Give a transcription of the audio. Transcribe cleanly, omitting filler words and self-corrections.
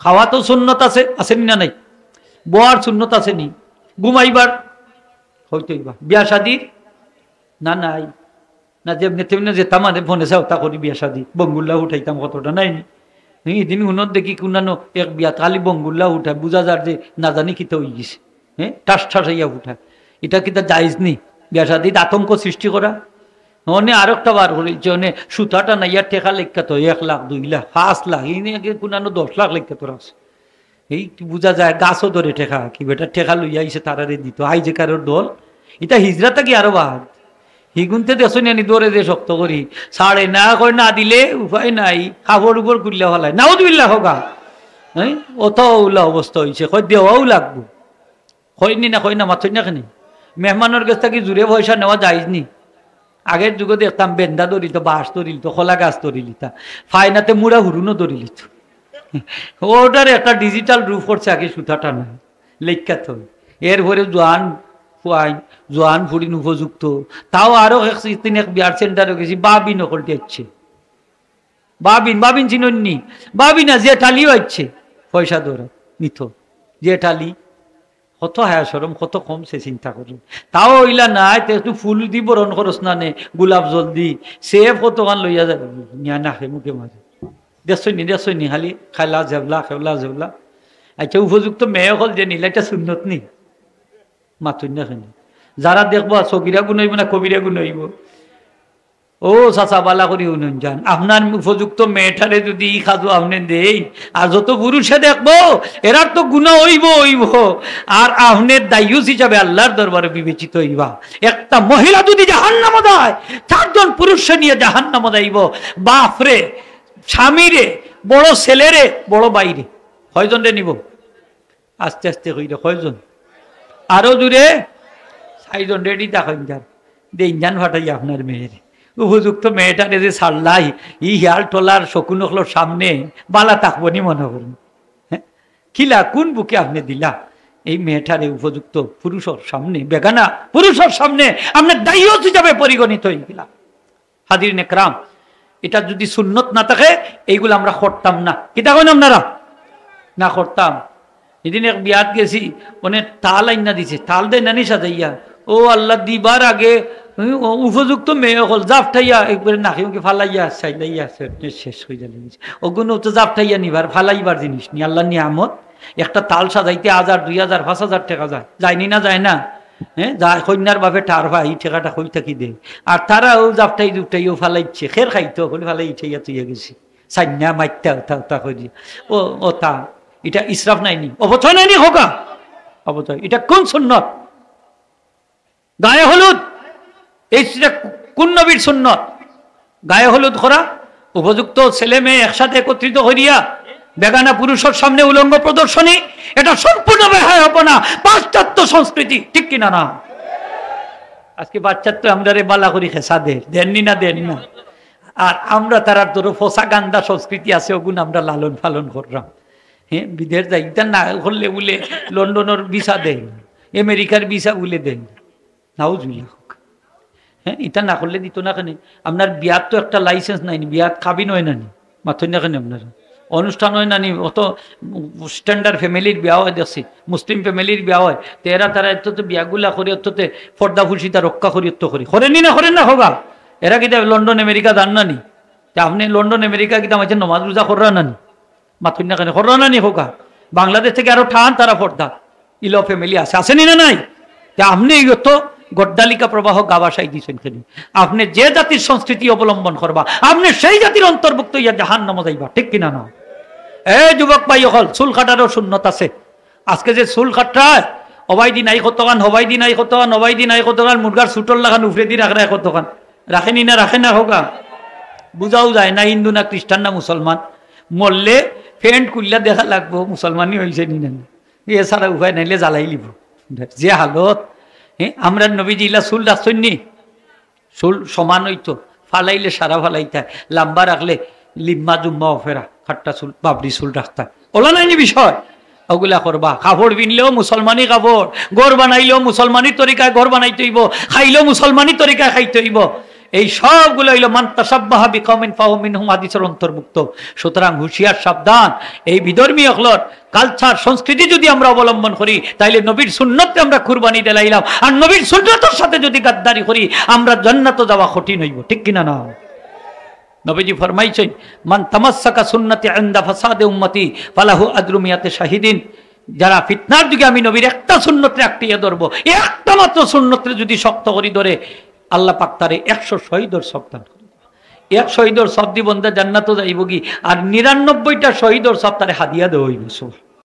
খাওয়া তো সুন্নত আছে, আসেনি না নাই? বোয়ার সুন্নত আছে নি? ঘুমাইবার হইতইবা। বিয়া শাদির না নাই না, যেমনি তেমনি যেতাম মানে ফোনে চাওতা করি বিয়া শাদি বঙ্গুল্লা উঠাইতাম, কতটা নাই এদিন উনত দেখি কোনানো এক বিয়া খালি বঙ্গুল্লা উঠায়, বুঝা যার যে না জানি কিতা হয়ে গেছে। হ্যাঁ, ঠাস ঠাস হইয়া উঠায়, এটা কিতা জায়েজ নি? বিয়া শাদিত আতঙ্ক সৃষ্টি করা। অনে আর একটা বার করেছে, অনে সুতাটা নাইয়া টেকা লেখা তো 1 লাখ 2 লাখ 5 লাখ, এই নিয়ে কোনানো 10 লাখ লেখা তোর আছে। এই বুঝা যায় গাছও ধরে টেকা, কি বেটা টেকা লইয়া আইসে তারারে দিত। আই যে কারোর দল, এটা হিজরাটা কি আরো বাদ হিগুনতে দেখো নি দৌড়ে দিয়ে শক্ত করি সাড়ে না কই না দিলে উপায় নাই, কাপড় উপর করলে হলাই নাও দুইল্লা হোকা। হ্যাঁ, অত ওলা অবস্থা হয়েছে, কই দেওয়াও লাগবো। কইনি না, কই না মাথই না কেন? মেহমানের কাছ থেকে জুড়ে পয়সা নেওয়া যায়নি। আগের যুগে দেখতাম বেন্দা ধরিত, বাঁশ ধরিত, খোলা গাছ ধরিলিতা, ফাইনাতে মুড়া হুরুনও ধরিলিত। ওটার একটা ডিজিটাল রূপ করছে, আগে সুতাটা না লেখা তো। এরপরে জোয়ান ফুয়াইন, জোয়ান ফুরিন উপযুক্ত, তাও আরো এক বিয়ার সেন্টারে গেছি, বাবি নকল টেকছে। বাবিন চিননি? বাবি না, যে টালিও আসছে পয়সা ধরা নিত, যে টালি কত হায়া সরম, কত কমছে চিন্তা করুন। তাও ওইলা নাই, একটু ফুল দি বরণ খরচ না নে, গোলাপ জল দি সে কতখান লইয়া যাবে নিয়া নাখে মুখে মাঝে দেখছনি খালি খাইলা জেবলা খেলা জেবলা। আচ্ছা, উপযুক্ত মেয়ে হল যে নিলে এটা সুন্নত নি? মাতুন না খানি যারা দেখবো চকিরা গুণ হইব না কবিরা গুণ হইব। ও চাচা বালা করি উনুন যান, আপনার উপযুক্ত মেয়েটারে যদি ই খাজু আপনি দেই, আর যত পুরুষে দেখবো এরার তো গুণা হইব। আর আপনার দায়ুস হিসাবে আল্লাহর দরবারে বিবেচিত হইবা। একটা মহিলা যদি জাহান্নামে যায়, 4 জন পুরুষে নিয়ে জাহান্নামে যাইব। বাপরে, স্বামীরে, বড় ছেলেরে, বড় বাইরে, কয়জন রে নিব? আস্তে আস্তে কইরে কয়জন? আরো জুড়ে 4 জন রেডি থাকেন যান, দেন যান ফাটাই আপনার মেয়েরে। উপযুক্ত মেয়েটারে যে ছাড়লাই, ই হিয়াল টলার শকুন হলোর সামনে বালা থাকবো নি মনে করুন? হ্যাঁ, কিলা কোন বুকে আপনি দিলা এই মেয়েটারে উপযুক্ত পুরুষের সামনে, বেগানা পুরুষের সামনে আপনার দায়িত্ব হিসাবে পরিগণিত হয়ে গেলা। হাজিরিন একরাম, এটা যদি সুন্নত না থাকে এইগুলো আমরা করতাম না। কি দেখেন আপনারা না করতাম? এদিন এক বিয়াত গেছি, অনেক তাল আইনা দিছে, তাল দেয় নানি সাজাইয়া, ও আল্লাহ দিবার আগে উপযুক্ত মেয়ে হল জাপটাইয়া একবারে নাকি ফালাইয়া চাইলাইয়া শেষ হয়ে যাবে। ওগুলো তো জাপটাইয়া নিবার ফালাইবার জিনিস নি, আল্লাহ নিয়ামত। একটা তাল সাজাইতে 1000 2000 5000 টাকা যায়, যায়নি না যায় না? হ্যাঁ, যা কন্যার বাপে টার ভাই এই টাকাটা কই থাকি দে, আর তারাও জাপটাই দুপটাইও ফালাইছে, খের খাইতো হলে ফালাই ইঠাইয়া তুইয়া গেছি সাইনা মাইতা তা করি। ও তা এটা ইসরাফ নাইনি, অবচয় নাইনি হোকা অবচয়? এটা কোন সুন্নত? গায়ে হলুদ, এইটা কোন নবীর সুন্নত? গায়ে হলুদ করা, উপযুক্ত ছেলে মেয়ে একসাথে একত্রিত হইয়া বেগানা পুরুষের সামনে উলঙ্গ প্রদর্শনী, এটা সম্পূর্ণ বেহায়াপনা, পাশ্চাত্য সংস্কৃতি, ঠিক কিনা না? আজকে বাচ্চার তো আমরা বালা করি খেসা দেননি না দেন না, আর আমরা তারার ধরো ফসা গান্দা সংস্কৃতি আছে, ওগুলো আমরা লালন পালন করলাম। হ্যাঁ, বিদেশ যাই না করলে বলে লন্ডনের ভিসা দেন, আমেরিকার ভিসা বলে দেন, নাউজুবিল্লাহ। হ্যাঁ, এটা না করলে দিত না কেন? আপনার বিয়াত তো একটা লাইসেন্স নাই, বিয়াত কাবিন হয় নানি, মাথই না কেন আপনারা? অনুষ্ঠান হয় নানি, অত স্ট্যান্ডার্ড ফ্যামিলির বিয়া হয় দেখছি, মুসলিম ফ্যামিলির বিয়া হয়, তো এরা তারা এত বিয়াগুলা করি, অত্যতে পর্দা ফুসিতা রক্ষা করি করেনি না, করেন না হোগা? এরা কিতা লন্ডন আমেরিকা দান নানি? আপনি লন্ডন আমেরিকা কিতা মাঝে নমাজ রোজা কররা নানি? মাথই না কেন কররা নানি হোগা? বাংলাদেশ থেকে আরো ঠান তারা পর্দা ইলো ফ্যামিলি আছে, আসেনি না নাই? আপনি তো গড্ডালিকা প্রবাহ গাবাসাই দিয়েছেন কেন? আপনি যে জাতির সংস্কৃতি অবলম্বন করবা, আপনি সেই জাতির অন্তর্ভুক্ত ইয়া জাহান্নামে যাইবা, ঠিক কিনা না? এই যুবক ভাই হল, চুল কাটারও সুন্নত আছে। আজকে যে চুল কাটায় অবাইদি নাই কতখান, হবাইদি নাই কতখান, অবাইদি নাই কতখান, মুরগার ছুটল লাগান উফরে দি রাখে কতখান, রাখেনি না রাখে না হোগা? বুঝাও যায় না হিন্দু না খ্রিস্টান না মুসলমান। মরলে ফ্যান্ট কুল্লা দেখা লাগবো মুসলমানই হয়েছে নি না, এছাড়া উপায় নাইলে জ্বালাই লিব। যে হালত, হ্যাঁ, আমরা নবীজি ইলা চুল রাখছনি, চুল সমান হইতো, ফালাইলে সারা ফালাইতা, লাম্বা রাখলে লিম্মা জুম্মা অফেরা, খাট্টা চুল বাবরি চুল রাখতা, ওলা নাইনি বিষয়। ওগুলা করবা। কাপড় বিনলেও মুসলমানি কাপড়, ঘর বানাইলেও মুসলমানি তরিকায় ঘর বানাইতে হইব, খাইলেও মুসলমানি তরিকায় খাইতে হইব। এই সবগুলো হইল মান তাসাব্বাহা বিকওমিন ফাহুয়া মিনহুম হাদিসের অন্তর্ভুক্ত। সুতরাং হুঁশিয়ার, সাবধান। এই বিধর্মী হলর কালচার সংস্কৃতি যদি আমরা অবলম্বন করি তাইলে নবীর সুন্নতে আমরা কুরবানি দিলাইলাম, আর নবীর সুন্নতের সাথে যদি গাদ্দারি করি আমরা জান্নাতে যাওয়া কঠিন হইব, ঠিক কিনা না? নবীজি ফরমাইছেন মান তামাসসাকা সুন্নতি ইনদা ফাসাদে উম্মতি ফালাহু আজরু মিয়াতে শাহিদিন। যারা ফিতনার যুগে আমি নবীর একটা সুন্নতে আঁকড়িয়ে ধরবো, একটা মাত্র সুন্নতে যদি শক্ত করি ধরে, আল্লাহ পাক তারে 100 শহীদের সব দান করবে। 1 শহীদের সব দি বন্ধা জান্নাতে যাইব কি, আর 99টা শহীদের সব তারে হাদিয়া দেওয়া হইব।